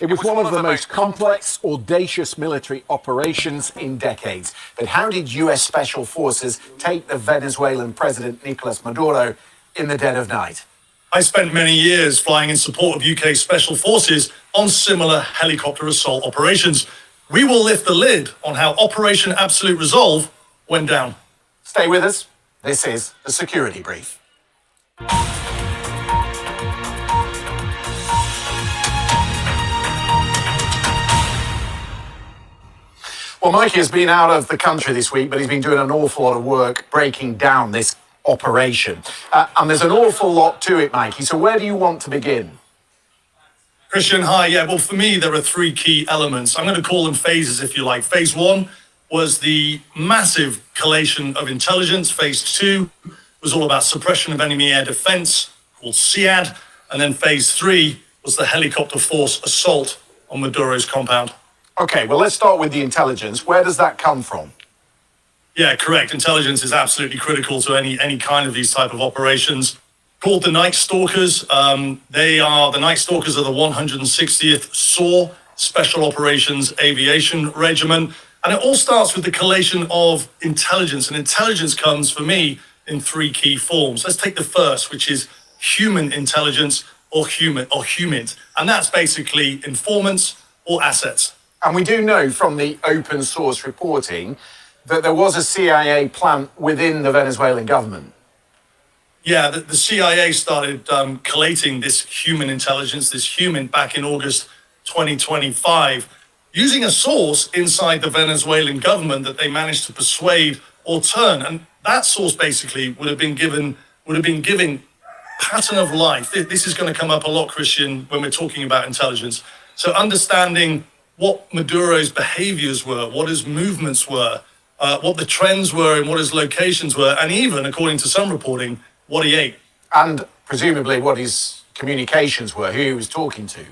It was one of the most complex, audacious military operations in decades. But how did US Special Forces take the Venezuelan President Nicolas Maduro in the dead of night? I spent many years flying in support of UK Special Forces on similar helicopter assault operations. We will lift the lid on how Operation Absolute Resolve went down. Stay with us. This is the Security Brief. Well, Mikey has been out of the country this week, but he's been doing an awful lot of work breaking down this operation. And there's an awful lot to it, Mikey. So where do you want to begin? Christian, hi. Yeah, well, for me, there are three key elements. I'm going to call them phases, if you like. Phase one was the massive collation of intelligence. Phase two was all about suppression of enemy air defense, called SEAD. And then phase three was the helicopter force assault on Maduro's compound. Okay, well, let's start with the intelligence. Where does that come from? Yeah, correct. Intelligence is absolutely critical to any kind of these type of operations. Called the Night Stalkers. The Night Stalkers are the 160th SOAR Special Operations Aviation Regiment. And it all starts with the collation of intelligence. And intelligence comes, for me, in three key forms. Let's take the first, which is human intelligence or HUMINT. And that's basically informants or assets. And we do know from the open source reporting that there was a CIA plant within the Venezuelan government. Yeah, the CIA started collating this human intelligence, this HUMINT, back in August 2025, using a source inside the Venezuelan government that they managed to persuade or turn. And that source basically would have been giving pattern of life. This is going to come up a lot, Christian, when we're talking about intelligence. So understanding what Maduro's behaviors were, what his movements were, what the trends were and what his locations were, and even, according to some reporting, what he ate. And presumably what his communications were, who he was talking to.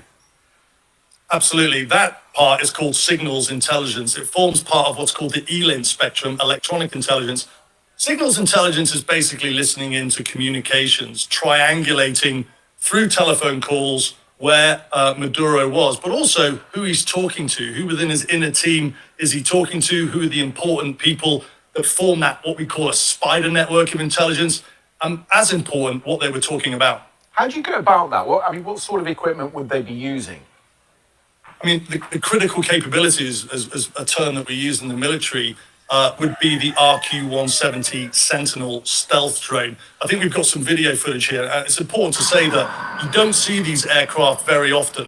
Absolutely. That part is called signals intelligence. It forms part of what's called the ELINT spectrum, electronic intelligence. Signals intelligence is basically listening into communications, triangulating through telephone calls where Maduro was, but also who he's talking to, who within his inner team is he talking to, who are the important people that form that, what we call a spider network of intelligence, and as important, what they were talking about. How do you go about that? What sort of equipment would they be using? I mean, the critical capabilities, as a term that we use in the military, would be the RQ-170 Sentinel stealth drone. I think we've got some video footage here. It's important to say that you don't see these aircraft very often.